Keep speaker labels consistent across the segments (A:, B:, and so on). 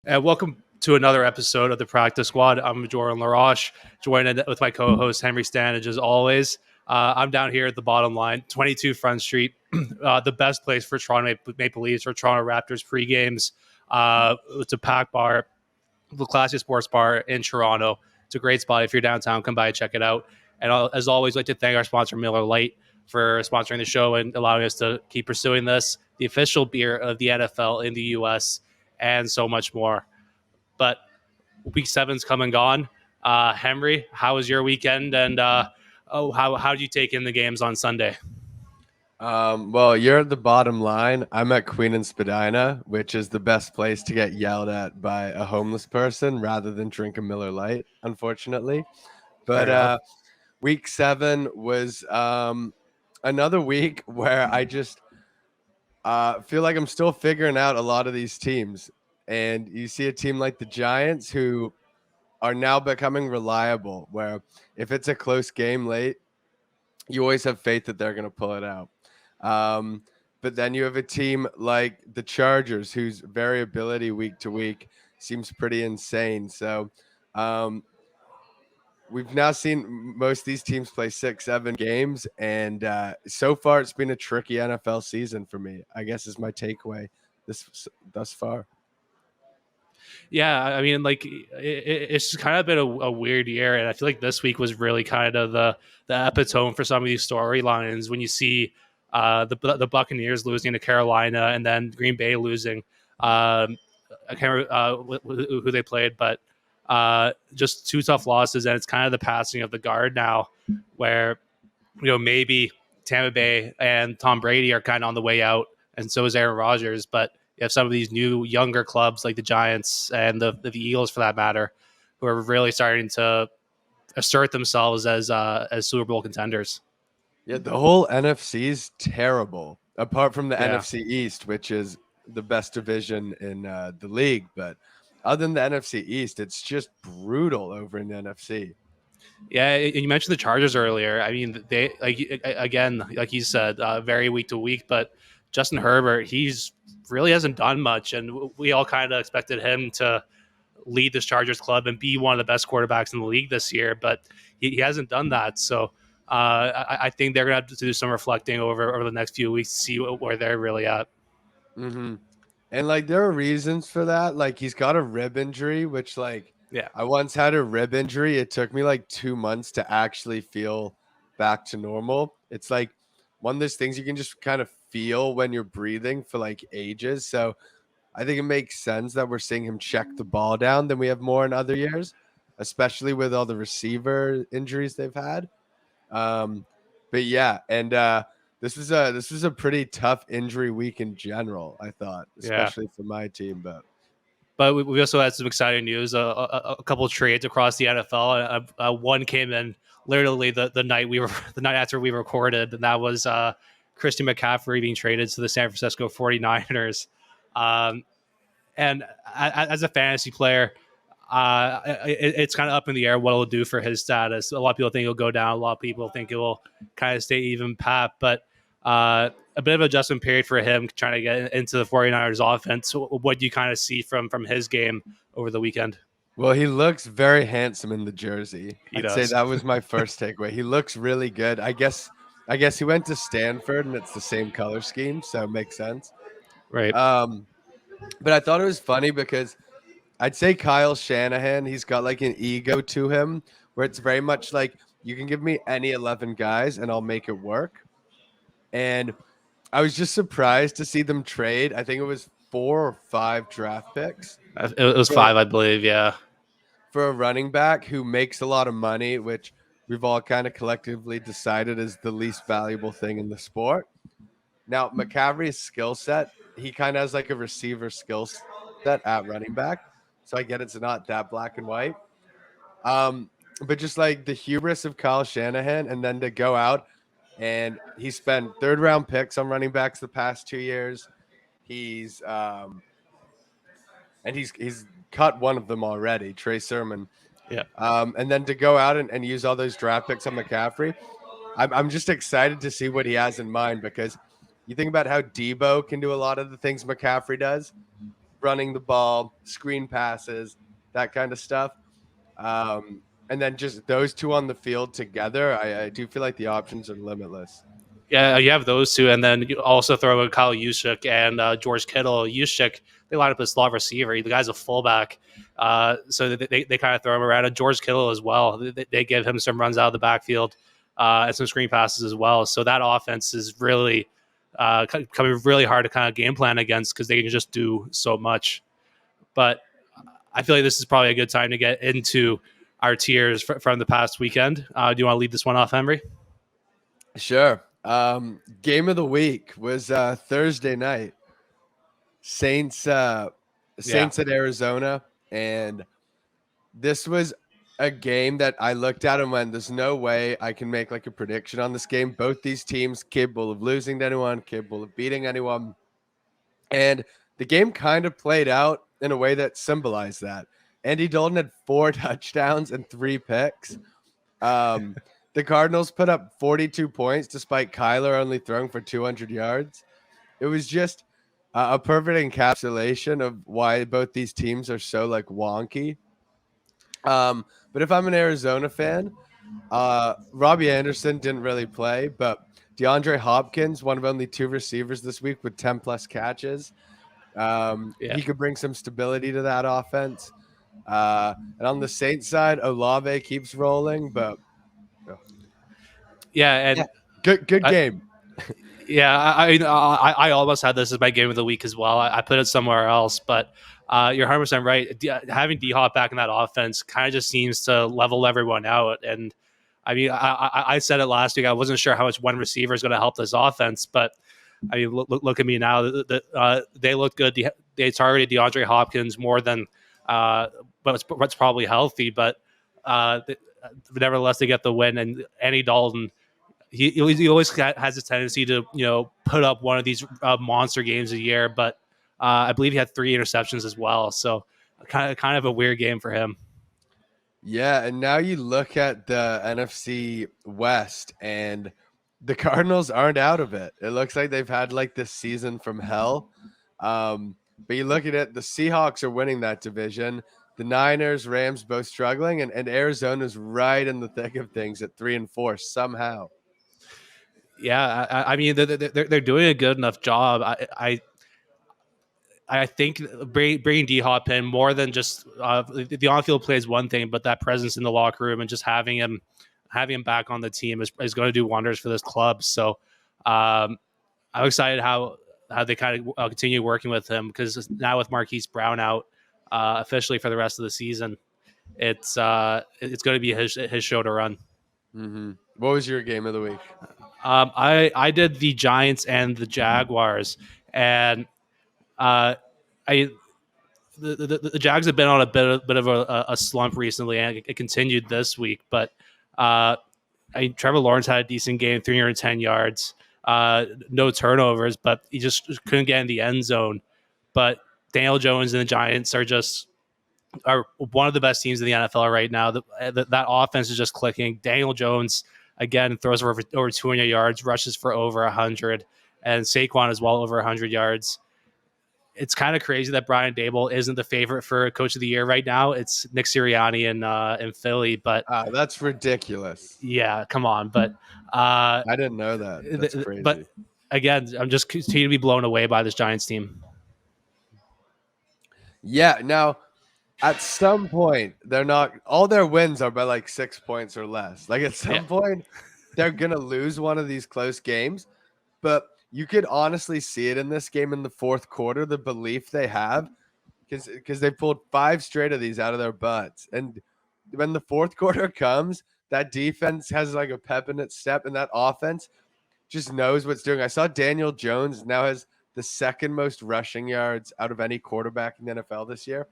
A: And welcome to another episode of the Practice Squad. I'm Jordan LaRoche, joined with my co-host Henry Stanage as always. I'm down here at the bottom line, 22 Front Street, the best place for Toronto Maple Leafs or Toronto Raptors pre-games. It's a packed bar, the classiest sports bar in Toronto. It's a great spot. If you're downtown, come by and check it out. And as always, I'd like to thank our sponsor, Miller Lite, for sponsoring the show and allowing us to keep pursuing this, the official beer of the NFL in the U.S., and so much more. But week seven's come and gone. Henry, how was your weekend? And how did you take in the games on Sunday?
B: Well, you're at the bottom line. I'm at Queen and Spadina, which is the best place to get yelled at by a homeless person rather than drink a Miller Lite, unfortunately.
A: Fair
B: But
A: enough.
B: week 7 was another week where I just feel like I'm still figuring out a lot of these teams. And you see a team like the Giants who are now becoming reliable, where if it's a close game late, you always have faith that they're going to pull it out. But then you have a team like the Chargers, whose variability week to week seems pretty insane. So um, we've now seen most of these teams play 6, 7 games, and so far it's been a tricky NFL season for me, I guess, is my takeaway thus far.
A: Yeah, I mean, like it's just kind of been a weird year, and I feel like this week was really kind of the epitome for some of these storylines. When you see the Buccaneers losing to Carolina, and then Green Bay losing. I can't remember who they played, but just two tough losses, and it's kind of the passing of the guard now, where maybe Tampa Bay and Tom Brady are kind of on the way out, and so is Aaron Rodgers, but you have some of these new younger clubs like the Giants and the Eagles, for that matter, who are really starting to assert themselves as Super Bowl contenders.
B: Yeah, the whole NFC is terrible, apart from the
A: Yeah,
B: NFC East, which is the best division in the league. But other than the NFC East, it's just brutal over in the NFC.
A: yeah. You mentioned the Chargers earlier. I mean, they again, like you said, very week to week. But Justin Herbert, he's really hasn't done much, and we all kind of expected him to lead this Chargers club and be one of the best quarterbacks in the league this year, but he hasn't done that. So I think they're going to have to do some reflecting over the next few weeks to see where they're really at.
B: hmm And like there are reasons for that. Like he's got a rib injury, which like
A: Yeah.
B: I once had a rib injury. It took me like 2 months to actually feel back to normal. It's like one of those things you can just kind of feel when you're breathing for like ages. So I think it makes sense that we're seeing him check the ball down than we have more in other years, especially with all the receiver injuries they've had. Um, but yeah, and this was a pretty tough injury week in general, I thought,
A: Yeah.
B: especially for my team. But
A: But we also had some exciting news. A couple of trades across the NFL. One came in literally the night the night after we recorded, and that was Christian McCaffrey being traded to the San Francisco 49ers. Um, and as a fantasy player, it's kind of up in the air what it'll do for his status. A lot of people think it'll go down. A lot of people think it will kind of stay even pat. But a bit of adjustment period for him trying to get into the 49ers offense. What do you kind of see from his game over the weekend?
B: well, he looks very handsome in the jersey.
A: He
B: I'd say
A: does.
B: that was my first takeaway. He looks really good. I guess he went to Stanford and it's the same color scheme, so it makes sense.
A: Right.
B: Um, but I thought it was funny because I'd say Kyle Shanahan, he's got like an ego to him where it's very much like you can give me any 11 guys and I'll make it work. And I was just surprised to see them trade. I think it was 4 or 5 draft picks
A: It was
B: for,
A: five, I believe. Yeah.
B: for a running back who makes a lot of money, which we've all kind of collectively decided is the least valuable thing in the sport. Now, McCaffrey's skill set, he kind of has like a receiver skill set at running back. So I get it's not that black and white. Um, but just like the hubris of Kyle Shanahan, and then to go out and he spent third round picks on running backs the past 2 years. He's and he's cut one of them already, Trey Sermon.
A: Yeah.
B: And then to go out and use all those draft picks on McCaffrey, I'm just excited to see what he has in mind because you think about how Debo can do a lot of the things McCaffrey does. running the ball, screen passes, that kind of stuff. And then just those two on the field together, I do feel like the options are limitless.
A: Yeah, you have those two, and then you also throw in Kyle Juszczyk and George Kittle. Juszczyk, they line up as slot receiver. The guy's a fullback, so they kind of throw him around. And George Kittle as well. They give him some runs out of the backfield and some screen passes as well. So that offense is really coming really hard to kind of game plan against because they can just do so much. But I feel like this is probably a good time to get into our tiers from the past weekend. Do you want to lead this one off, Henry?
B: Sure. Game of the week was Thursday night. Saints Saints at Arizona, and this was a game that I looked at and went, there's no way I can make like a prediction on this game. Both these teams capable of losing to anyone, capable of beating anyone. And the game kind of played out in a way that symbolized that. Andy Dalton had 4 touchdowns and 3 picks. The Cardinals put up 42 points despite Kyler only throwing for 200 yards. It was just a perfect encapsulation of why both these teams are so like wonky. But if I'm an Arizona fan, Robbie Anderson didn't really play, but DeAndre Hopkins, one of only 2 receivers this week with 10 plus catches. He could bring some stability to that offense. And on the Saints side, Olave keeps rolling, but good game.
A: I almost had this as my game of the week as well. I put it somewhere else, but you're 100% right. Having D-Hop back in that offense kind of just seems to level everyone out. And I mean, I said it last week. I wasn't sure how much one receiver is going to help this offense, but I mean, look at me now. They look good. They targeted DeAndre Hopkins more than what's probably healthy, but nevertheless, they get the win. And Andy Dalton, he always has a tendency to put up one of these monster games a year, but I believe he had 3 interceptions as well. So kind of a weird game for him.
B: Yeah, and now you look at the NFC West, and the Cardinals aren't out of it. It looks like they've had like this season from hell. But you look at it, the Seahawks are winning that division. The Niners, Rams both struggling, and Arizona's right in the thick of things at 3-4 somehow.
A: Yeah, I mean they're doing a good enough job. I think bringing D-Hop in more than just the on-field play is one thing, but that presence in the locker room and just having him back on the team is going to do wonders for this club. So I'm excited how they kind of continue working with him, because now with Marquise Brown out officially for the rest of the season, it's going to be his show to run.
B: Mm-hmm. What was your game of the week?
A: I did the Giants and the Jaguars, and the Jags have been on a bit of a slump recently, and it continued this week. But Trevor Lawrence had a decent game, 310 yards, no turnovers, but he just couldn't get in the end zone. But Daniel Jones and the Giants are one of the best teams in the NFL right now. That offense is just clicking. Daniel Jones again throws for over 200 yards, rushes for over 100, and Saquon is well over 100 yards. It's kind of crazy that Brian Daboll isn't the favorite for Coach of the Year right now. It's Nick Sirianni in Philly, but
B: that's ridiculous.
A: Yeah, come on, but
B: I didn't know that. That's crazy.
A: But again, I'm just continue to be blown away by this Giants team.
B: Yeah, now at some point they're not. All their wins are by like 6 points or less. Like at some point, they're gonna lose one of these close games, but you could honestly see it in this game in the fourth quarter, the belief they have, because they pulled 5 straight of these out of their butts. And when the fourth quarter comes, that defense has like a pep in its step, and that offense just knows what's doing. I saw Daniel Jones now has the 2nd most rushing yards out of any quarterback in the NFL this year.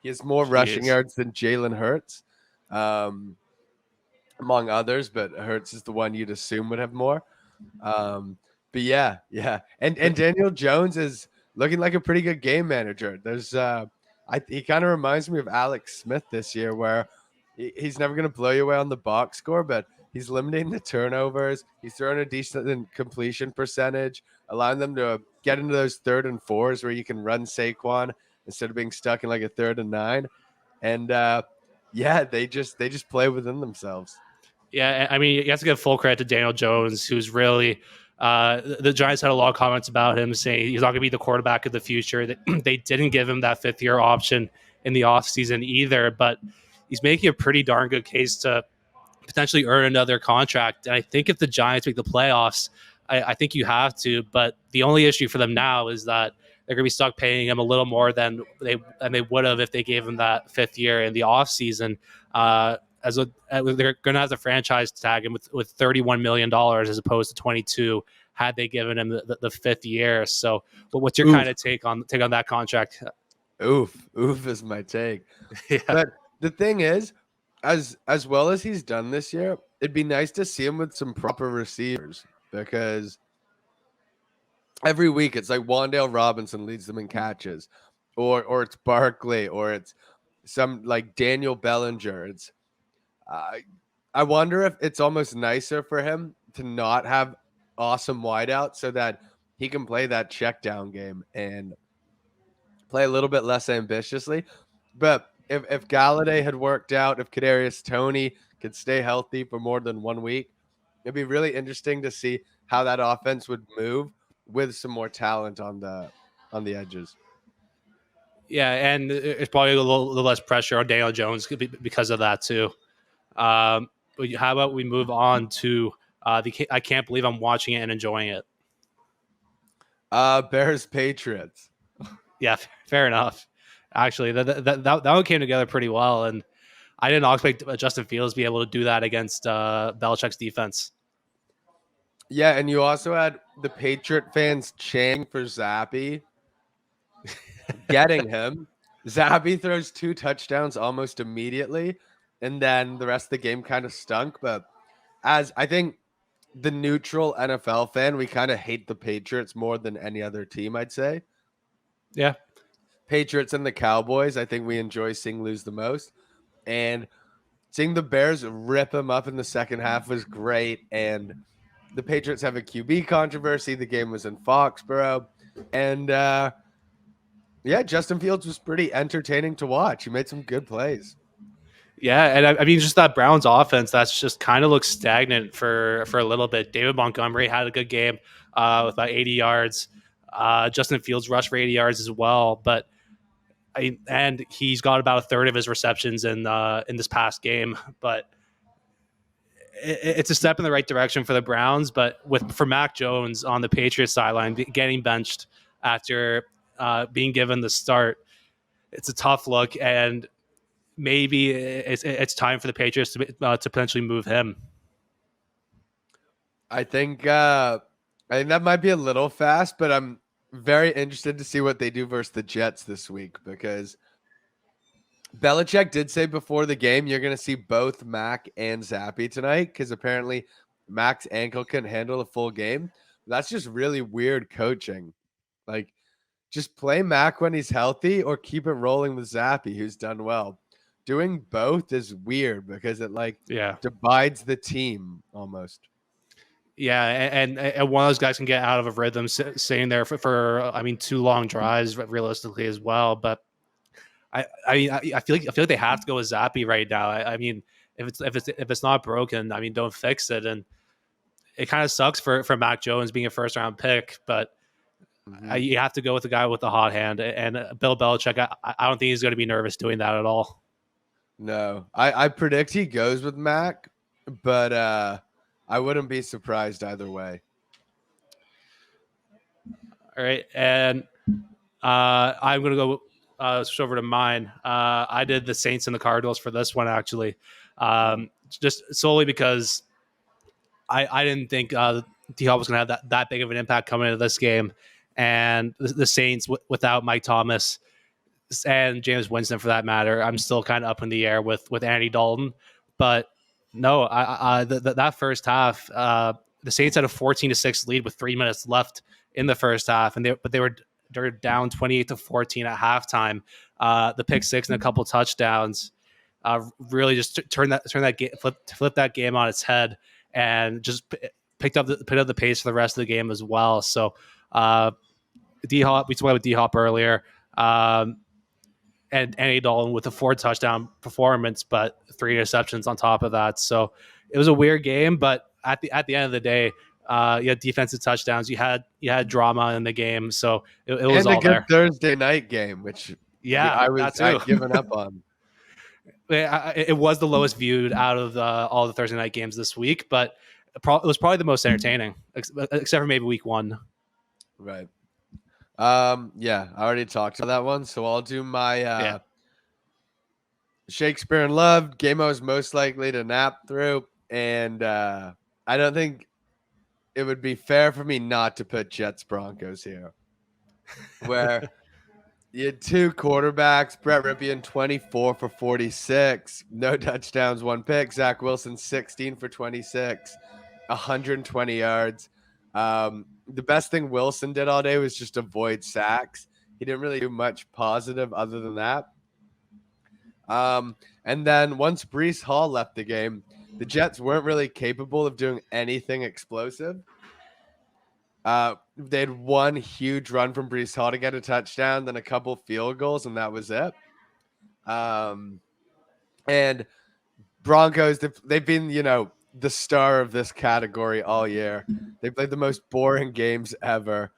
B: He has more rushing yards than Jalen Hurts, among others, but Hurts is the one you'd assume would have more. But yeah. And Daniel Jones is looking like a pretty good game manager. There's he kind of reminds me of Alex Smith this year, where he's never going to blow you away on the box score, but he's limiting the turnovers. He's throwing a decent completion percentage, allowing them to get into those 3rd and 4s where you can run Saquon instead of being stuck in like a 3rd and 9. And yeah, they just play within themselves.
A: Yeah, I mean, you have to give full credit to Daniel Jones, who's really the Giants had a lot of comments about him saying he's not going to be the quarterback of the future. They didn't give him that 5th-year option in the offseason either, but he's making a pretty darn good case to potentially earn another contract. And I think if the Giants make the playoffs, I think you have to. But the only issue for them now is that they're going to be stuck paying him a little more than they would have if they gave him that 5th year in the offseason. They're going to have to franchise tag him with $31 million as opposed to 22 had they given him the 5th year. So, but what's your kind of take on that contract?
B: Oof is my take.
A: Yeah.
B: But the thing is, as well as he's done this year, it'd be nice to see him with some proper receivers, because every week it's like Wan'Dale Robinson leads them in catches, or it's Barkley, or it's some like Daniel Bellinger. It's I wonder if it's almost nicer for him to not have awesome wideouts so that he can play that check down game and play a little bit less ambitiously. But if Galladay had worked out, if Kadarius Toney could stay healthy for more than 1 week, it'd be really interesting to see how that offense would move with some more talent on the edges.
A: Yeah, and it's probably a little less pressure on Daniel Jones because of that too. But how about we move on to I can't believe I'm watching it and enjoying it.
B: Bears Patriots.
A: Yeah, fair enough. Actually, that one came together pretty well, and I didn't expect Justin Fields to be able to do that against Belichick's defense.
B: Yeah, and you also had the Patriot fans chanting for Zappy, getting him. Zappy throws 2 touchdowns almost immediately, and then the rest of the game kind of stunk. But as I think the neutral NFL fan, we kind of hate the Patriots more than any other team, I'd say.
A: Yeah.
B: Patriots and the Cowboys, I think we enjoy seeing lose the most. And seeing the Bears rip them up in the second half was great. And the Patriots have a QB controversy. The game was in Foxborough. And yeah, Justin Fields was pretty entertaining to watch. He made some good plays.
A: Yeah, and I mean, just that Browns offense that's just kind of looks stagnant for a little bit. David Montgomery had a good game with about 80 yards. Justin Fields rushed for 80 yards as well, but and he's got about a third of his receptions in this past game. But it's a step in the right direction for the Browns. But for Mac Jones on the Patriots sideline getting benched after being given the start, it's a tough look, and maybe it's time for the Patriots to potentially move him.
B: I think that might be a little fast, but I'm very interested to see what they do versus the Jets this week, because Belichick did say before the game you're going to see both Mac and Zappy tonight, because apparently Mac's ankle couldn't handle a full game. That's just really weird coaching. Like, just play Mac when he's healthy or keep it rolling with Zappy, who's done well. Doing both is weird because it divides the team almost.
A: Yeah, and one of those guys can get out of a rhythm sitting there for 2 long drives realistically as well. But I feel like they have to go with Zappy right now. I mean, if it's not broken, I mean, don't fix it. And it kind of sucks for Mac Jones being a first round pick, but you have to go with the guy with the hot hand. And Bill Belichick, I don't think he's going to be nervous doing that at all.
B: No, I predict he goes with Mac, but I wouldn't be surprised either way.
A: All right, and I'm going to go switch over to mine. I did the Saints and the Cardinals for this one, actually, just solely because I didn't think D-Hop was going to have that big of an impact coming into this game. And the Saints, without Mike Thomas and James Winston, for that matter, I'm still kind of up in the air with Andy Dalton. But no, that first half, the Saints had a 14-6 lead with 3 minutes left in the first half, and they were down 28-14 at halftime. The pick six and a couple touchdowns really just flip that game on its head, and just picked up the pace for the rest of the game as well. So D-Hop, we talked about D-Hop earlier. and Andy Dalton with a 4 touchdown performance, but 3 interceptions on top of that. So it was a weird game, but at the end of the day, you had defensive touchdowns. You had drama in the game, so it was
B: And a
A: all
B: good
A: there.
B: Thursday night game, which
A: Yeah, that too.
B: I'd given up on.
A: It was the lowest viewed out of all the Thursday night games this week, but it was probably the most entertaining, except for maybe week 1.
B: Right. Yeah, I already talked about that one, so I'll do my Shakespeare in Love game I was most likely to nap through, and I don't think it would be fair for me not to put Jets Broncos here, where you had 2 quarterbacks, Brett Ripien 24 for 46, no touchdowns, 1 pick. Zach Wilson 16 for 26, 120 yards. The best thing Wilson did all day was just avoid sacks. He didn't really do much positive other than that. And then once Breece Hall left the game, the Jets weren't really capable of doing anything explosive. They had 1 huge run from Breece Hall to get a touchdown, then a couple field goals, and that was it. And Broncos, they've been, the star of this category all year. They played the most boring games ever.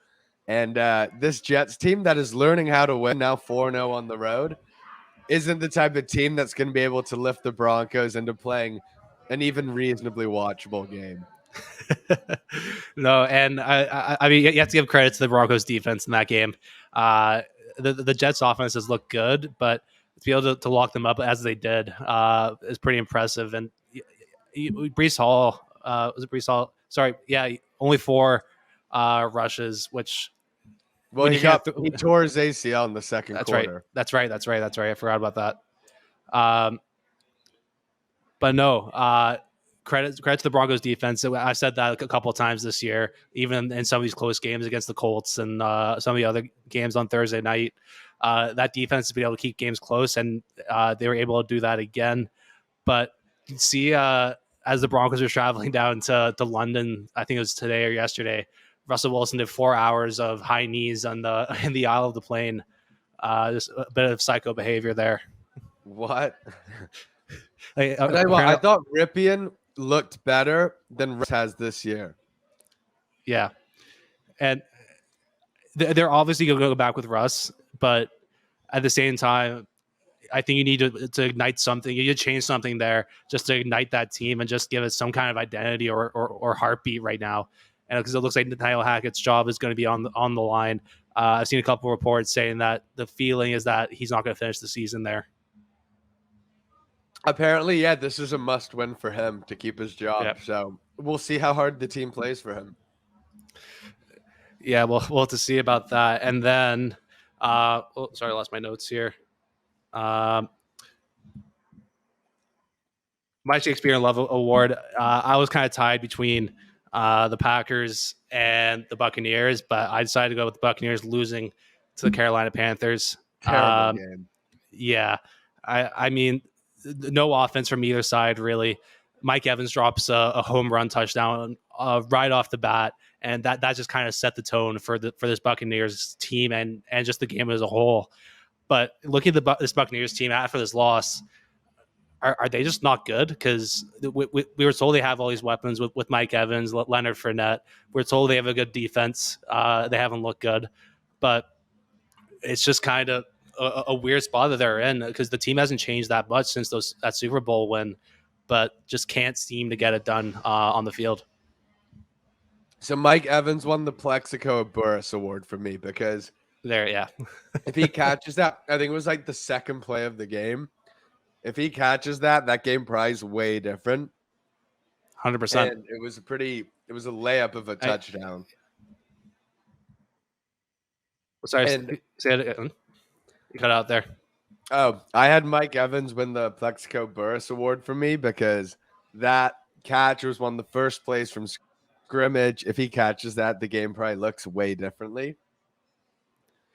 B: And this Jets team that is learning how to win, now 4-0 on the road, isn't the type of team that's going to be able to lift the Broncos into playing an even reasonably watchable game.
A: No, and I mean, you have to give credit to the Broncos defense in that game. The Jets offense has looked good, but to be able to lock them up as they did is pretty impressive. And Breece Hall, was it Breece Hall? Sorry, yeah, only 4 rushes, which
B: Well, he tore his ACL in the second quarter.
A: That's right. I forgot about that. But no, credit to the Broncos defense. I said that a couple of times this year, even in some of these close games against the Colts and some of the other games on Thursday night. That defense has been able to keep games close, and they were able to do that again. But you see, as the Broncos are traveling down to London, I think it was today or yesterday, Russell Wilson did 4 hours of high knees on in the aisle of the plane. Just a bit of psycho behavior there.
B: What? I thought Ripien looked better than Russ has this year.
A: Yeah. And they're obviously going to go back with Russ, but at the same time, I think you need to ignite something. You need to change something there just to ignite that team and just give it some kind of identity or heartbeat right now. And because it looks like Nathaniel Hackett's job is going to be on the line. I've seen a couple of reports saying that the feeling is that he's not going to finish the season there.
B: Apparently, yeah, this is a must-win for him to keep his job.
A: Yep.
B: So we'll see how hard the team plays for him.
A: Yeah, we'll have to see about that. And then, sorry, I lost my notes here. My Shakespeare in Love award, I was kind of tied between the Packers and the Buccaneers, but I decided to go with the Buccaneers losing to the Carolina Panthers.
B: Terrible game.
A: Yeah. I mean, no offense from either side, really. Mike Evans drops a home run touchdown right off the bat, and that just kind of set the tone for this Buccaneers team and just the game as a whole. But looking at this Buccaneers team after this loss, are they just not good? Because we were told they have all these weapons with Mike Evans, Leonard Fournette. We're told they have a good defense. They haven't looked good, but it's just kind of a weird spot that they're in because the team hasn't changed that much since that Super Bowl win, but just can't seem to get it done on the field.
B: So Mike Evans won the Plexico Burris Award for me because if he catches that, I think it was like the second play of the game. If he catches that game probably is way different.
A: 100%.
B: And it was a layup of a touchdown.
A: Sorry, say it again. You cut out there.
B: Oh, I had Mike Evans win the Plexico Burris Award for me because that catch was one of the first plays from scrimmage. If he catches that, the game probably looks way differently.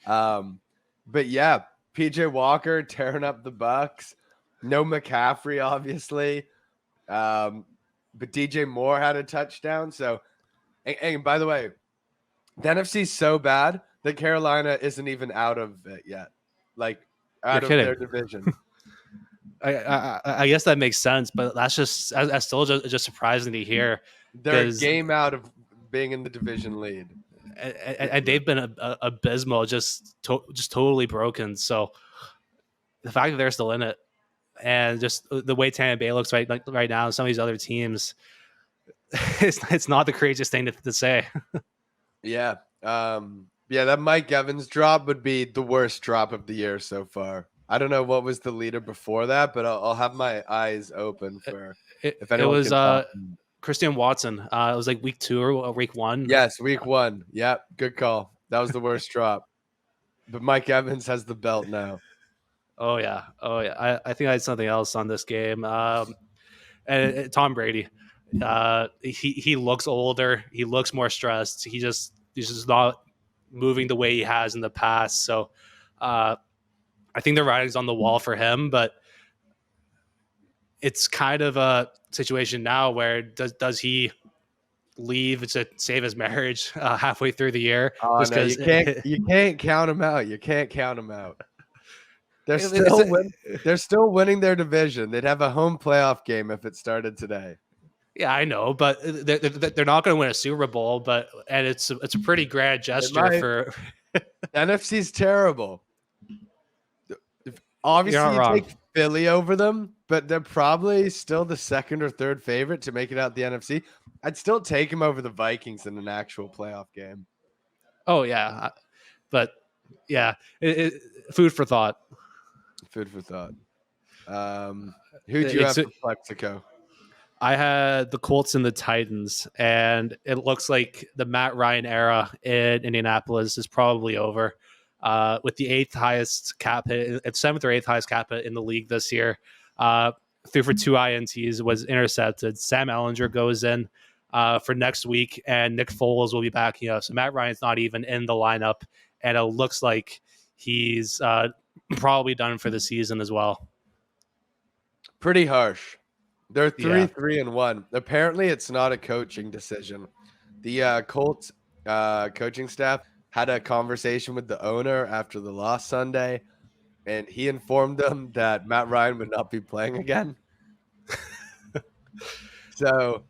B: But yeah, PJ Walker tearing up the Bucks. No McCaffrey, obviously. But DJ Moore had a touchdown. So, and by the way, the NFC's so bad that Carolina isn't even out of it yet. Like, out of
A: kidding.
B: their division.
A: I guess that makes sense, but that's still just surprising to hear
B: They're a
A: because
B: game out of being in the division lead.
A: and they've been abysmal, just totally broken. So the fact that they're still in it, and just the way Tampa Bay looks right now, and some of these other teams, it's not the craziest thing to say.
B: Yeah. Yeah, that Mike Evans drop would be the worst drop of the year so far. I don't know what was the leader before that, but I'll have my eyes open for if
A: It
B: anyone
A: was
B: can top.
A: Christian Watson. It was like week 2 or week 1.
B: Yes, week 1. Yep, good call. That was the worst drop. But Mike Evans has the belt now.
A: Oh yeah. I think I had something else on this game. And Tom Brady. He looks older. He looks more stressed. He's just not moving the way he has in the past. So I think the writing's on the wall for him, but it's kind of a situation now where does he leave to save his marriage halfway through the year?
B: Oh
A: Just
B: no,
A: because
B: you can't count them out. You can't count them out. They're
A: it's
B: still winning their division. They'd have a home playoff game if it started today.
A: yeah, I know, but they're not going to win a Super Bowl. And it's a pretty grand gesture for.
B: NFC's terrible.
A: You're
B: Obviously,
A: not
B: you
A: wrong.
B: take Philly over them, but they're probably still the second or third favorite to make it out the NFC. I'd still take them over the Vikings in an actual playoff game.
A: Oh yeah, but yeah, food for thought.
B: Food for thought. Who'd you have for Plexico?
A: I had the Colts and the Titans, and it looks like the Matt Ryan era in Indianapolis is probably over. With the eighth highest cap hit, seventh or eighth highest cap hit in the league this year. Threw for 2 INTs, was intercepted. Sam Ellinger goes in for next week, and Nick Foles will be backing up. So Matt Ryan's not even in the lineup, and it looks like he's probably done for the season as well.
B: Pretty harsh. They're 3-3-1. Apparently, it's not a coaching decision. The Colts coaching staff had a conversation with the owner after the loss Sunday, and he informed them that Matt Ryan would not be playing again. So,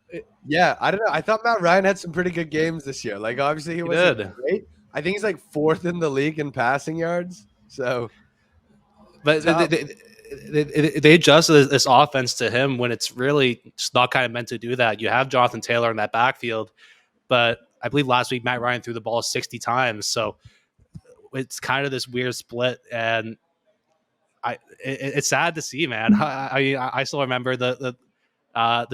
B: yeah, I don't know. I thought Matt Ryan had some pretty good games this year. Like, obviously, he wasn't great. I think he's like 4th in the league in passing yards. So,
A: but they adjust this offense to him when it's really just not kind of meant to do that. You have Jonathan Taylor in that backfield, but I believe last week Matt Ryan threw the ball 60 times. So it's kind of this weird split, and it's sad to see, man. I still remember the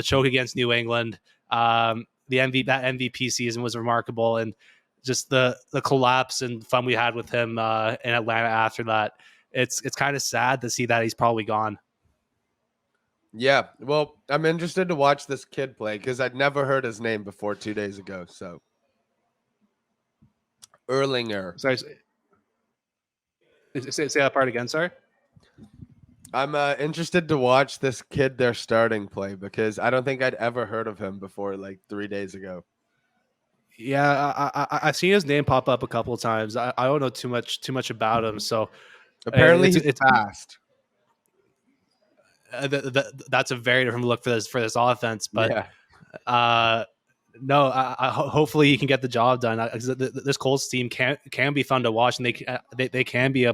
A: choke against New England. That MVP season was remarkable, and just the collapse and fun we had with him in Atlanta after that. It's kind of sad to see that he's probably gone.
B: Yeah, well, I'm interested to watch this kid play because I'd never heard his name before 2 days ago. So, Erlinger.
A: Sorry, say that part again. Sorry.
B: I'm interested to watch this kid they're starting play because I don't think I'd ever heard of him before like 3 days ago.
A: Yeah, I've seen his name pop up a couple of times. I don't know too much about him. So
B: apparently it's fast.
A: That's a very different look for this offense. But no, hopefully he can get the job done. This Colts team can be fun to watch, and they can be a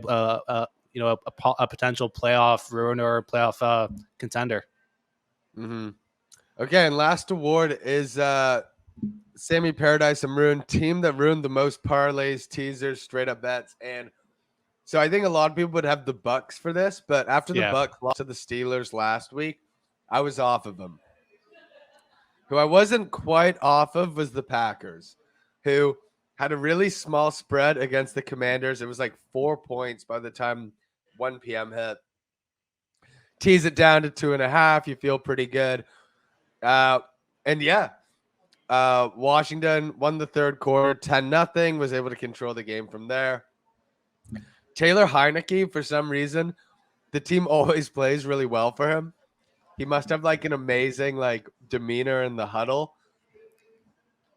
A: potential playoff ruiner or playoff contender.
B: Mm-hmm. Okay, and last award is Sammy Paradise and Maroon, team that ruined the most parlays, teasers, straight up bets, and so I think a lot of people would have the Bucks for this, but after the Bucks lost to the Steelers last week, I was off of them. Who I wasn't quite off of was the Packers, who had a really small spread against the Commanders. It was like 4 points by the time 1 p.m. hit. Tease it down to 2.5. You feel pretty good. Washington won the third quarter 10-0, was able to control the game from there. Taylor Heineke, for some reason, the team always plays really well for him. He must have like an amazing like demeanor in the huddle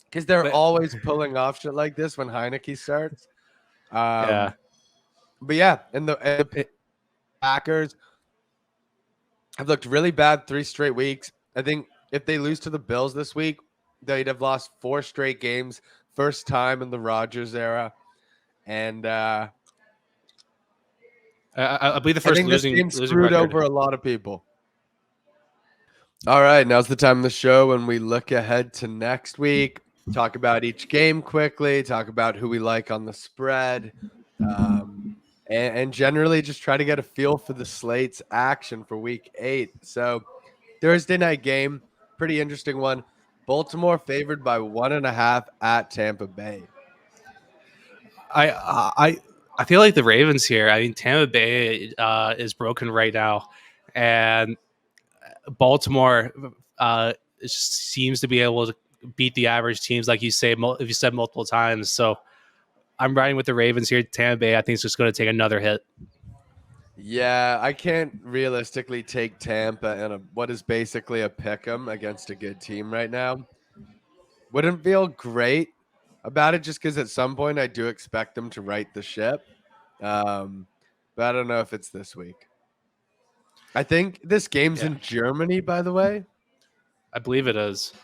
B: because they're always pulling off shit like this when Heineke starts. But yeah, Packers have looked really bad 3 straight weeks. I think if they lose to the Bills this week, they'd have lost 4 straight games, first time in the Rodgers era. And
A: I believe the
B: I
A: first
B: think this
A: losing
B: game screwed
A: record.
B: over a lot of people. All right, now's the time of the show when we look ahead to next week, talk about each game quickly, talk about who we like on the spread, and generally just try to get a feel for the slate's action for week 8. So Thursday night game, pretty interesting one. Baltimore favored by 1.5 at Tampa Bay.
A: I feel like the Ravens here. I mean, Tampa Bay is broken right now, and Baltimore just seems to be able to beat the average teams, like you say, if you said multiple times. So I'm riding with the Ravens here. Tampa Bay, I think, is just going to take another hit.
B: Yeah, I can't realistically take Tampa in what is basically a pick 'em against a good team right now. Wouldn't feel great about it just because at some point I do expect them to right the ship. But I don't know if it's this week. I think this game's
A: Yeah,
B: in Germany, by the way.
A: I believe it is.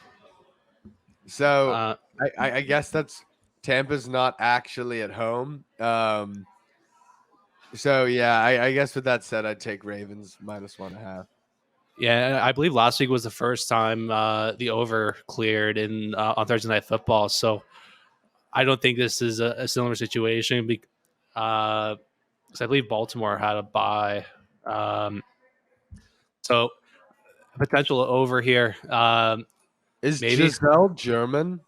B: So I guess that's Tampa's not actually at home. So yeah, I guess with that said, I'd take Ravens -1.5.
A: Yeah, I believe last week was the first time the over cleared in on Thursday Night Football. So I don't think this is a similar situation. Because I believe Baltimore had a bye. So potential over here.
B: Is
A: Maybe.
B: Giselle German?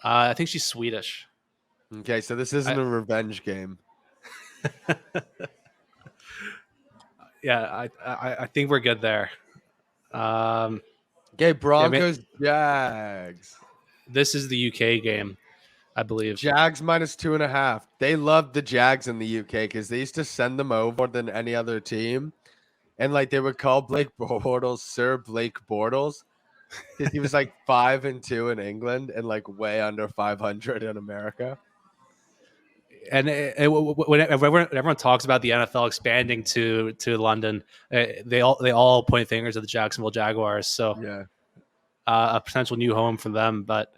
A: I think she's Swedish.
B: Okay, so this isn't
A: I,
B: a revenge game.
A: yeah, I think we're good there.
B: Okay,
A: Yeah,
B: Broncos, Jags.
A: this is the UK game, I believe.
B: Jags -2.5. They love the Jags in the UK because they used to send them over more than any other team. And like they would call Blake Bortles Sir Blake Bortles because he was like 5-2 in England and like way under 500 in America.
A: And when everyone talks about the NFL expanding to London, they all point fingers at the Jacksonville Jaguars. So
B: Yeah.
A: a potential new home for them. But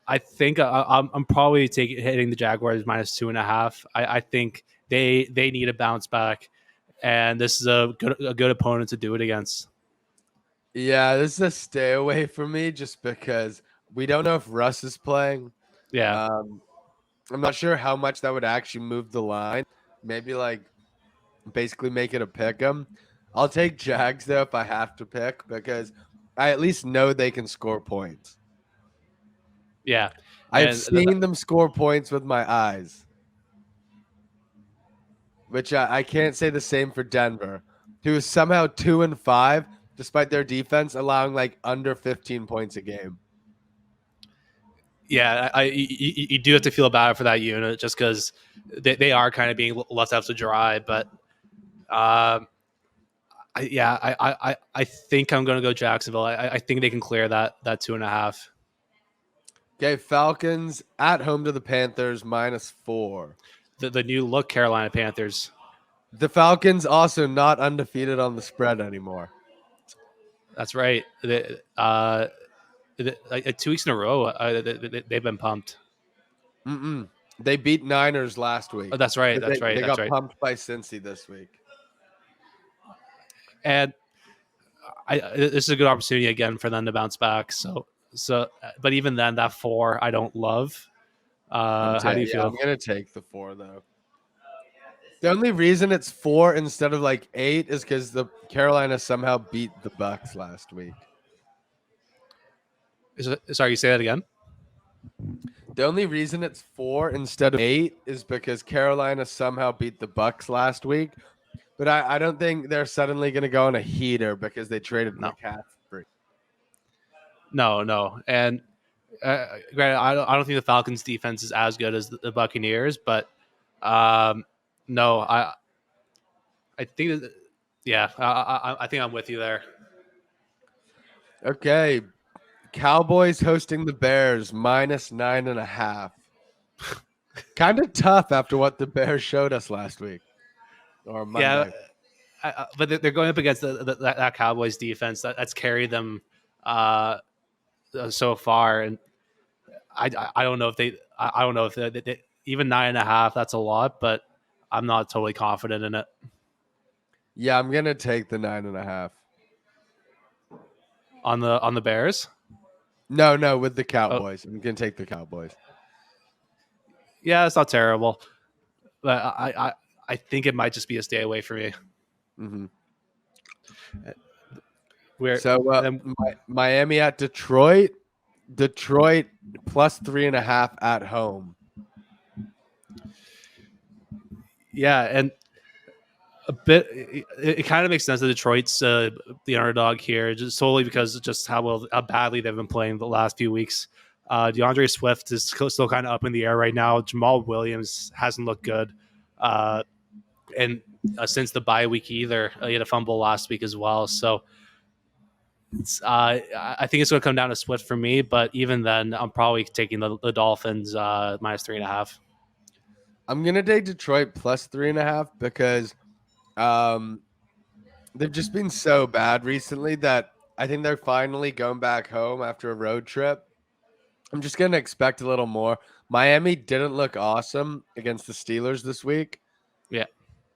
A: I think I'm probably hitting the Jaguars -2.5. I think they need a bounce back, and this is a good opponent to do it against.
B: Yeah, this is a stay away for me just because we don't know if Russ is playing.
A: Yeah,
B: I'm not sure how much that would actually move the line. Maybe like basically make it a pick 'em. I'll take Jags though if I have to pick because I at least know they can score points.
A: yeah,
B: I've
A: and
B: seen them score points with my eyes, which I can't say the same for Denver, who is somehow 2-5 despite their defense allowing like under 15 points a game.
A: yeah, you do have to feel bad for that unit just because they are kind of being left out to dry. But I think I'm going to go Jacksonville. I think they can clear that 2.5.
B: Okay, Falcons at home to the Panthers -4.
A: The new look Carolina Panthers.
B: The Falcons also not undefeated on the spread anymore.
A: That's right. Like 2 weeks in a row, they've been pumped.
B: They beat Niners last week.
A: Oh, that's right. That's right.
B: They
A: That's
B: got
A: right.
B: pumped by Cincy this week.
A: And this is a good opportunity again for them to bounce back. But even then, that 4 I don't love. How do you feel?
B: I'm gonna take the 4 though. The only reason it's 4 instead of like 8 is because the Carolina somehow beat the Bucks last week.
A: Sorry, you say that again?
B: The only reason it's 4 instead of 8 is because Carolina somehow beat the Bucks last week. But I don't think they're suddenly going to go on a heater because they traded McCaffrey.
A: No. And granted, I don't think the Falcons' defense is as good as the Buccaneers, but no, I think that, yeah, I think I'm with you there.
B: Okay, Cowboys hosting the Bears -9.5. Kind of tough after what the Bears showed us last week. or
A: Yeah,
B: Monday.
A: but they're going up against that Cowboys defense that's carried them uh, so far, and I don't know if I don't know if even 9.5, that's a lot, but I'm not totally confident in it.
B: Yeah, I'm gonna take the 9.5.
A: On the Bears.
B: No, with the
A: Oh,
B: Cowboys. I'm gonna take the Cowboys.
A: yeah, it's not terrible, but I think it might just be a stay away for me.
B: Hmm.
A: Where
B: So
A: and then
B: Miami at Detroit. Detroit plus 3.5 at home.
A: yeah, and a bit. It kind of makes sense that Detroit's the underdog here, just solely because of just how badly they've been playing the last few weeks. DeAndre Swift is still kind of up in the air right now. Jamal Williams hasn't looked good, and since the bye week either, he had a fumble last week as well. So I think it's going to come down to Swift for me. But even then, I'm probably taking the Dolphins minus 3.5.
B: I'm gonna take Detroit plus 3.5 because um they've just been so bad recently that I think they're finally going back home after a road trip. I'm just gonna expect a little more. Miami didn't look awesome against the Steelers this week.
A: Yeah.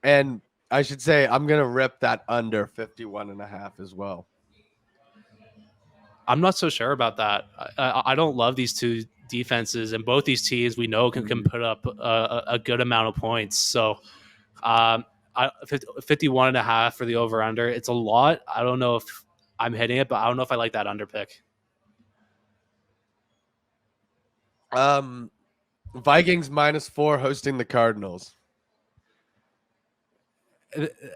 B: And I should say I'm gonna rip that under 51.5 as well.
A: I'm not so sure about that. I don't love these two defenses, and both these teams we know can put up a good amount of points. So, 51.5 for the over under. It's a lot. I don't know if I'm hitting it, but I don't know if I like that under pick.
B: Um Vikings -4 hosting the Cardinals.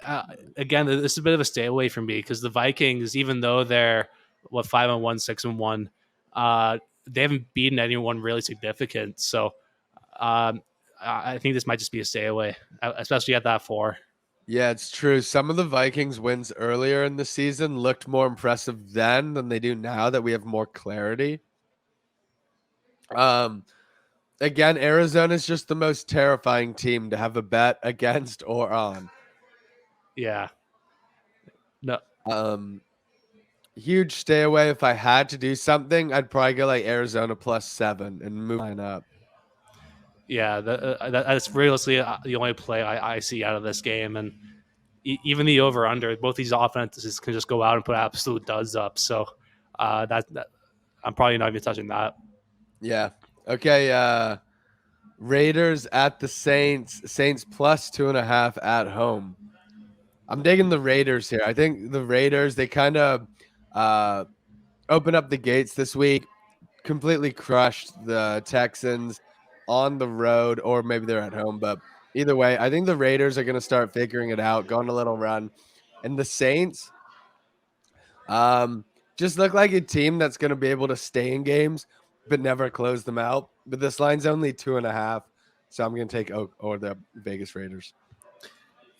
A: Uh, Again, this is a bit of a stay away from me because the Vikings, even though they're 5-1, 6-1, they haven't beaten anyone really significant. So I think this might just be a stay away, especially at that 4.
B: Yeah, it's true. Some of the Vikings wins earlier in the season looked more impressive then than they do now that we have more clarity. Um Again, Arizona is just the most terrifying team to have a bet against or on.
A: Yeah. No.
B: Um, Huge stay away. If I had to do something, I'd probably go like Arizona +7 and move line up.
A: Yeah. That's realistically the only play I see out of this game, and even the over under. Both these offenses can just go out and put absolute duds up. So that I'm probably not even touching that.
B: Yeah. Okay. Raiders at the Saints. Saints +2.5 at home. I'm digging the Raiders here. I think the Raiders, they kind of open up the gates this week, completely crushed the Texans on the road, or maybe they're at home. But either way, I think the Raiders are going to start figuring it out, going a little run. And the Saints just look like a team that's going to be able to stay in games, but never close them out. But this line's only 2.5. So I'm going to take or the Vegas Raiders.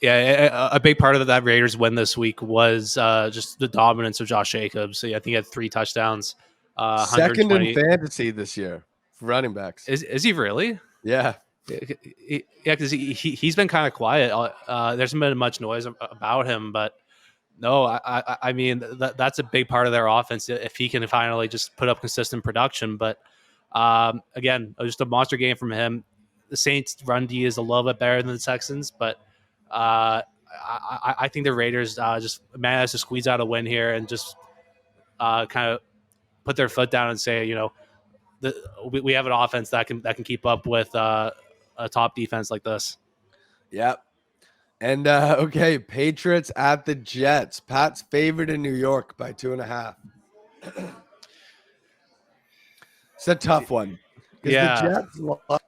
A: Yeah, a big part of that Raiders win this week was just the dominance of Josh Jacobs. So I think he had 3 touchdowns,
B: Second in
A: 120.
B: fantasy this year for running backs.
A: Is he really?
B: Yeah.
A: Yeah, because he's been kind of quiet. There hasn't been much noise about him, but no, I mean that's a big part of their offense if he can finally just put up consistent production. But again, just a monster game from him. The Saints' run D is a little bit better than the Texans, but I think the Raiders just managed to squeeze out a win here and just kind of put their foot down and say, we have an offense that can keep up with a top defense like this.
B: Yep. And okay, Patriots at the Jets. Pat's favored in New York by 2.5. It's a tough one because the
A: Yeah,
B: Jets lost.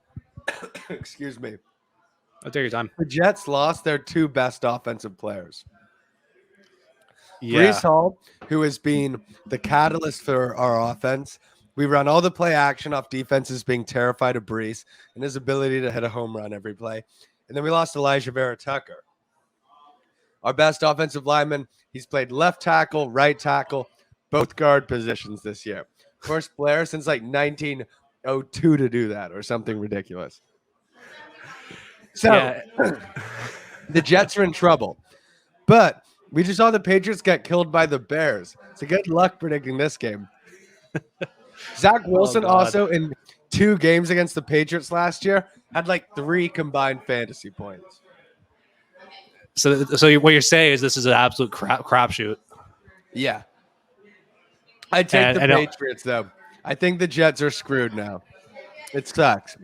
B: Excuse me.
A: I'll take your time.
B: The Jets lost their 2 best offensive players.
A: Yeah,
B: Brees Hall, who has been the catalyst for our offense. We run all the play action off defenses being terrified of Brees and his ability to hit a home run every play. And then we lost Elijah Vera Tucker, our best offensive lineman. He's played left tackle, right tackle, both guard positions this year. First player since like 1902 to do that or something ridiculous. So
A: yeah.
B: The Jets are in trouble. But we just saw the Patriots get killed by the Bears. So good luck predicting this game. Zach
A: Oh
B: Wilson
A: God.
B: also in 2 games against the Patriots last year had like 3 combined fantasy points.
A: So what you're saying is this is an absolute crapshoot.
B: Yeah. I take
A: And
B: the Patriots though. I think the Jets are screwed now. It sucks.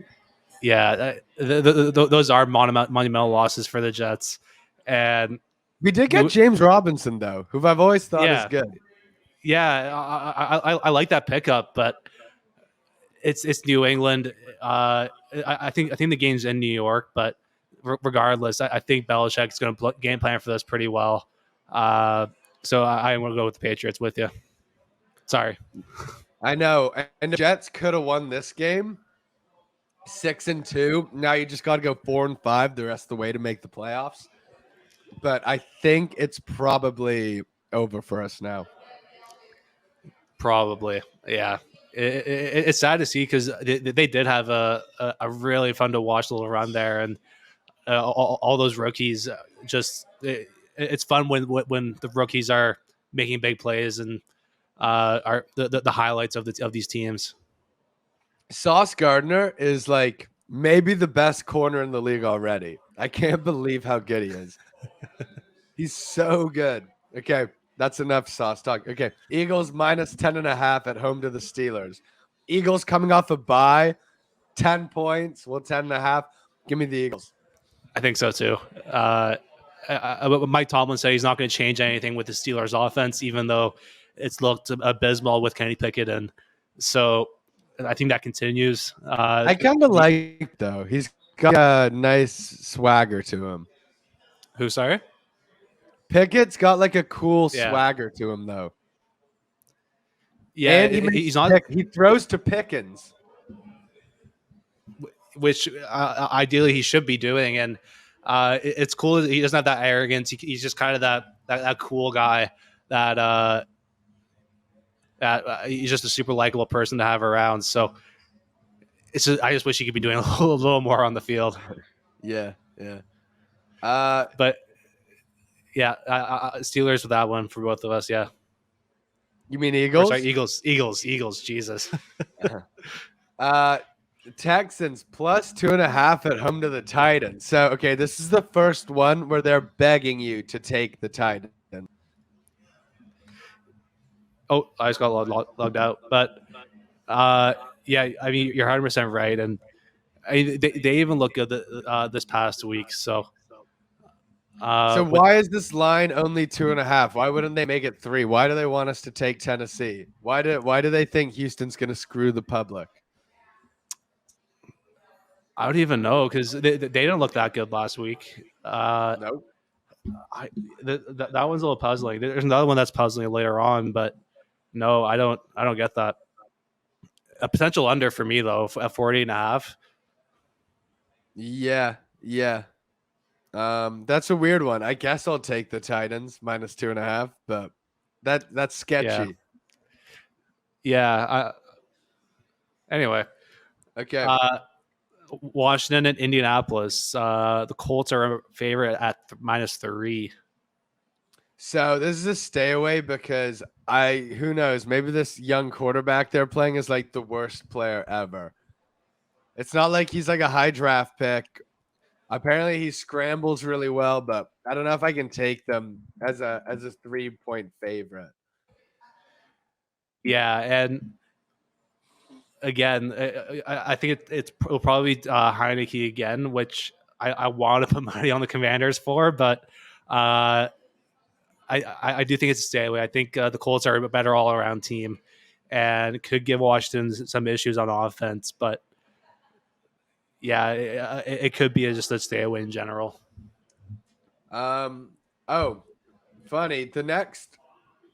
A: yeah, those are monumental losses for the Jets. And
B: We did get James Robinson though, who I've always thought is good.
A: Yeah, I like that pickup, but it's New England. I think the game's in New York, but regardless, I think Belichick's going to game plan for this pretty well. So I want to go with the Patriots with you. Sorry.
B: I know, and the Jets could have won this game 6-2. Now you just got to go 4-5 the rest of the way to make the playoffs. But I think it's probably over for us now.
A: Probably, yeah. It's sad to see because they did have a really fun to watch little run there, and all those rookies just it's fun when the rookies are making big plays and are the highlights of these teams.
B: Sauce Gardner is like maybe the best corner in the league already. I can't believe how good he is. He's so good. Okay, that's enough Sauce talk. Okay, Eagles minus 10.5 at home to the Steelers. Eagles coming off a bye, 10 points. Well, 10.5. Give me the Eagles.
A: I think so too. Mike Tomlin said he's not going to change anything with the Steelers offense, even though it's looked abysmal with Kenny Pickett. And so I think that continues.
B: I kind of like though. He's got a nice swagger to him.
A: Who, sorry?
B: Pickett's got like a cool swagger to him though.
A: Yeah,
B: and he throws to Pickens,
A: which ideally he should be doing. And it's cool that he doesn't have that arrogance. He's just kind of that cool guy that he's just a super likable person to have around. So I just wish he could be doing a little more on the field.
B: Yeah.
A: But yeah, Steelers with that one for both of us. Yeah.
B: You mean Eagles?
A: Sorry, Eagles. Jesus.
B: Texans plus 2.5 at home to the Titans. So, okay, this is the first one where they're begging you to take the Titans.
A: Oh, I just got logged out. But yeah, I mean, you're 100% right. And they even look good this past week. So
B: why is this line only 2.5? Why wouldn't they make it 3? Why do they want us to take Tennessee? Why do they think Houston's going to screw the public?
A: I don't even know because they didn't look that good last week.
B: Nope.
A: That one's a little puzzling. There's another one that's puzzling later on, but no, I don't get that. A potential under for me though at 40.5.
B: Yeah. That's a weird one. I guess I'll take the Titans minus 2.5, but that's sketchy.
A: Yeah. Anyway.
B: Okay.
A: Washington and Indianapolis. The Colts are a favorite at -3.
B: So this is a stay away because who knows, maybe this young quarterback they're playing is like the worst player ever. It's not like he's like a high draft pick. Apparently he scrambles really well, but I don't know if I can take them as a 3-point favorite.
A: Yeah, and again, I think it'll probably be Heineke again, which I want to put money on the Commanders for, but I do think it's a stay away. I think the Colts are a better all around team and could give Washington some issues on offense, but yeah, it could be just a stay away in general.
B: Oh, funny. The next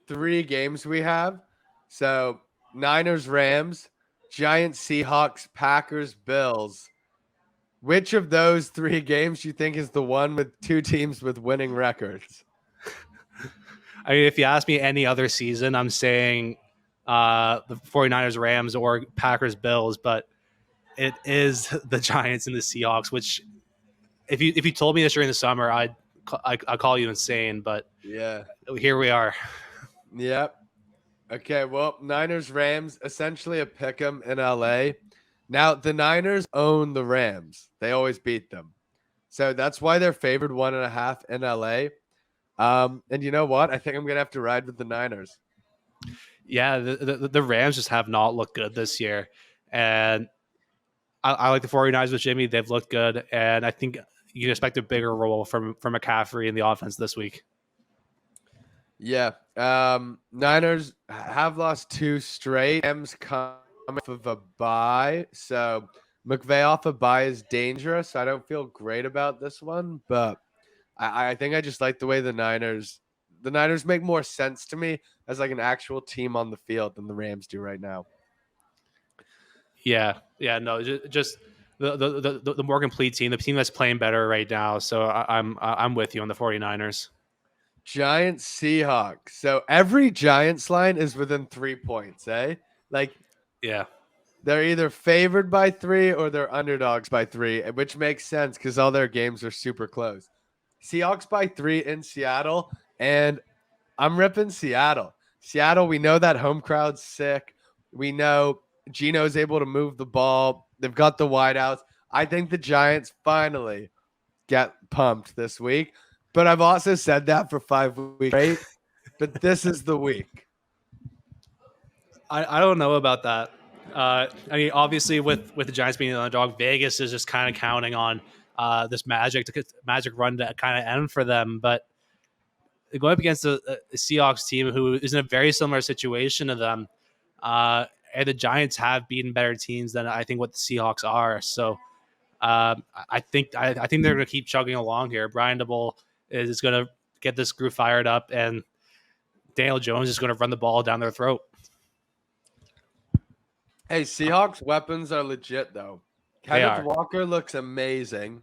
B: 3 games we have, so Niners, Rams, Giants, Seahawks, Packers, Bills. Which of those 3 games do you think is the one with 2 teams with winning records?
A: I mean, if you ask me any other season, I'm saying the 49ers, Rams, or Packers, Bills, but it is the Giants and the Seahawks, which if you told me this during the summer, I'd I call you insane, but
B: Yeah.
A: here we are.
B: Yep. Okay, well, Niners Rams essentially a pick 'em in LA. Now the Niners own the Rams. They always beat them. So that's why they're favored 1.5 in LA. And you know what? I think I'm gonna have to ride with the Niners.
A: Yeah, the Rams just have not looked good this year, and I like the 49ers with Jimmy. They've looked good, and I think you can expect a bigger role from McCaffrey in the offense this week.
B: Yeah. Niners have lost 2 straight. Rams come off of a bye. So McVay off a bye is dangerous. I don't feel great about this one, but I think I just like the way the Niners make more sense to me as like an actual team on the field than the Rams do right now.
A: Yeah, no, just the more complete team, the team that's playing better right now. So I'm with you on the 49ers.
B: Giants Seahawks. So every Giants line is within 3 points, eh? Like
A: Yeah,
B: they're either favored by 3 or they're underdogs by 3, which makes sense because all their games are super close. Seahawks by 3 in Seattle, and I'm ripping Seattle. Seattle, we know that home crowd's sick. We know Gino's able to move the ball. They've got the wideouts. I think the Giants finally get pumped this week. But I've also said that for 5 weeks straight. But this is the week.
A: I don't know about that. I mean, obviously, with the Giants being the underdog, Vegas is just kind of counting on this magic run to kind of end for them. But going up against a Seahawks team who is in a very similar situation to them, and the Giants have beaten better teams than I think what the Seahawks are. So I think they're going to keep chugging along here. Brian Daboll is going to get this group fired up, and Daniel Jones is going to run the ball down their throat.
B: Hey, Seahawks weapons are legit, though.
A: They
B: Kenneth
A: are.
B: Walker looks amazing.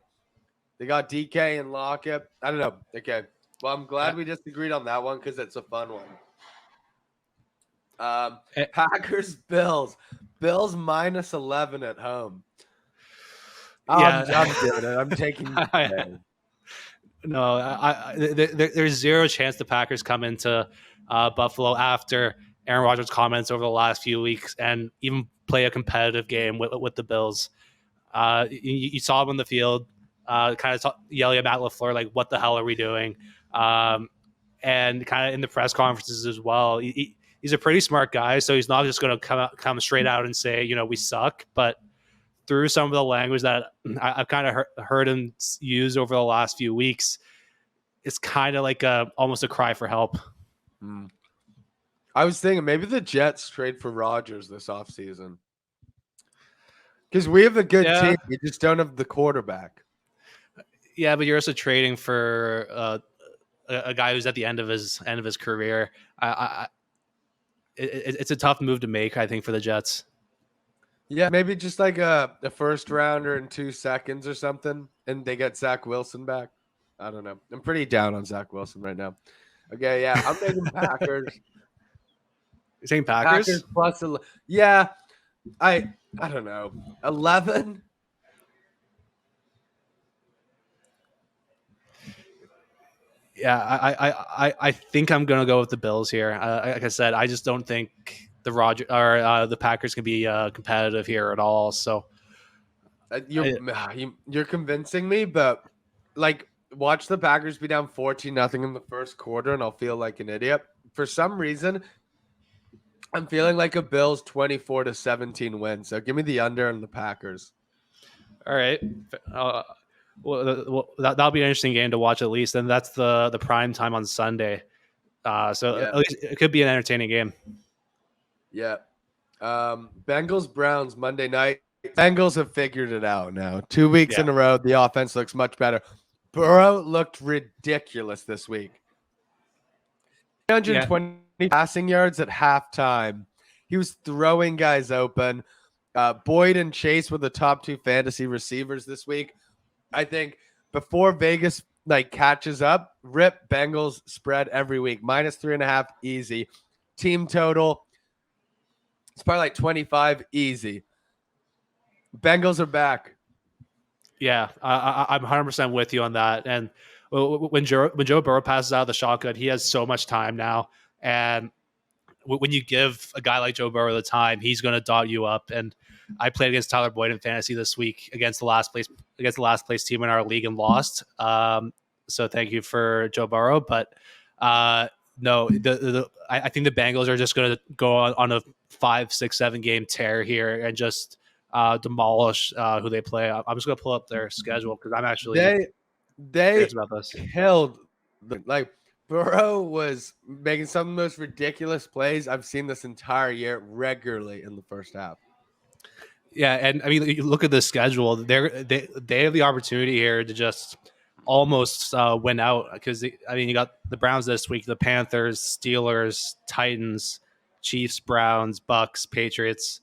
B: They got DK and Lockett. I don't know. Okay. Well, I'm glad we disagreed on that one because it's a fun one. Packers, Bills. Bills minus 11 at home.
A: Yeah.
B: I'm doing it. I'm taking
A: No, there's zero chance the Packers come into Buffalo after Aaron Rodgers' comments over the last few weeks and even play a competitive game with the Bills. You saw him on the field, kind of yelling at Matt LaFleur, like, what the hell are we doing? And kind of in the press conferences as well. He's a pretty smart guy, so he's not just going to come straight out and say, we suck. But through some of the language that I've kind of heard him use over the last few weeks, it's kind of like almost a cry for help.
B: I was thinking maybe the Jets trade for Rodgers this offseason. Because we have a good team. We just don't have the quarterback.
A: Yeah, but you're also trading for a guy who's at the end of his career. It's a tough move to make, I think, for the Jets.
B: Yeah, maybe just like a first rounder in 2 seconds or something, and they get Zach Wilson back. I don't know. I'm pretty down on Zach Wilson right now. Okay, yeah, I'm taking Packers.
A: You're saying Packers?
B: Packers plus, yeah, I don't know, 11.
A: Yeah, I think I'm gonna go with the Bills here. Like I said, I just don't think the Packers can be competitive here at all. So
B: you're convincing me, but like watch the Packers be down 14-0 in the first quarter, and I'll feel like an idiot. For some reason, I'm feeling like a Bills 24-17 win. So give me the under and the Packers.
A: All right. Well, that'll be an interesting game to watch at least, and that's the prime time on Sunday. So at least it could be an entertaining game.
B: Yeah. Bengals Browns Monday night. Bengals have figured it out now. 2 weeks in a row, the offense looks much better. Burrow looked ridiculous this week. 320 passing yards at halftime. He was throwing guys open. Boyd and Chase were the top 2 fantasy receivers this week. I think before Vegas catches up, rip Bengals spread every week. minus 3.5 easy. Team total, it's probably like 25 easy. Bengals are back.
A: Yeah, I'm 100% with you on that. And when Joe Burrow passes out of the shotgun, he has so much time now, and when you give a guy like Joe Burrow the time, he's going to dot you up. And I played against Tyler Boyd in fantasy this week against the last place team in our league and lost. So thank you for Joe Burrow, but no, I think the Bengals are just going to go on a 5, 6, 7 game tear here and just demolish who they play. I'm just going to pull up their schedule because I'm actually
B: they
A: curious about this.
B: killed like Burrow was making some of the most ridiculous plays I've seen this entire year regularly in the first half.
A: Yeah, and I mean, you look at the schedule. They have the opportunity here to just almost win out because I mean, you got the Browns this week, the Panthers, Steelers, Titans, Chiefs, Browns, Bucks, Patriots,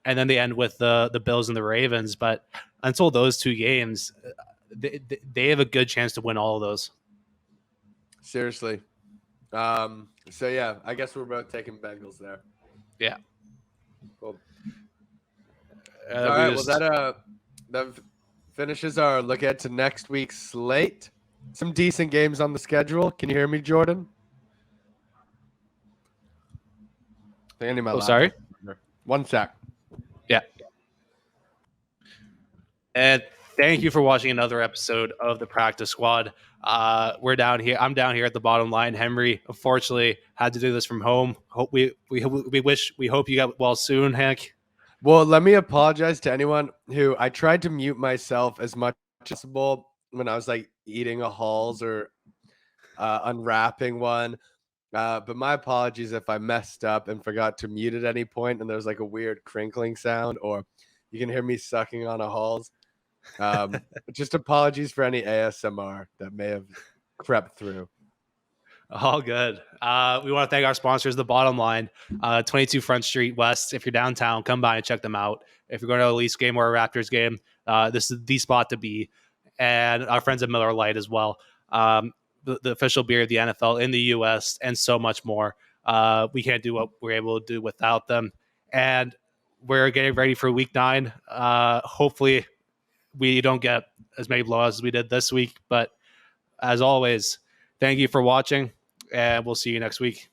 A: and then they end with the Bills and the Ravens. But until those 2 games, they have a good chance to win all of those.
B: Seriously. So yeah, I guess we're both taking Bengals there.
A: Yeah.
B: Cool. All right. Well, that finishes our look ahead to next week's slate. Some decent games on the schedule. Can you hear me, Jordan?
A: Sorry.
B: 1 sec.
A: Yeah. And thank you for watching another episode of the Practice Squad. We're down here. I'm down here at the bottom line. Henry, unfortunately, had to do this from home. We hope you got well soon, Hank.
B: Well, let me apologize to anyone who I tried to mute myself as much as possible when I was like eating a Halls or unwrapping one. But my apologies if I messed up and forgot to mute at any point and there's like a weird crinkling sound or you can hear me sucking on a Halls. Just apologies for any ASMR that may have crept through.
A: All good. We want to thank our sponsors, The Bottom Line, 22 Front Street West. If you're downtown, come by and check them out. If you're going to a Leafs game or a Raptors game, this is the spot to be. And our friends at Miller Lite as well. The official beer of the NFL in the U.S. and so much more. We can't do what we're able to do without them. And we're getting ready for Week 9. Hopefully, we don't get as many blowouts as we did this week. But as always, thank you for watching, and we'll see you next week.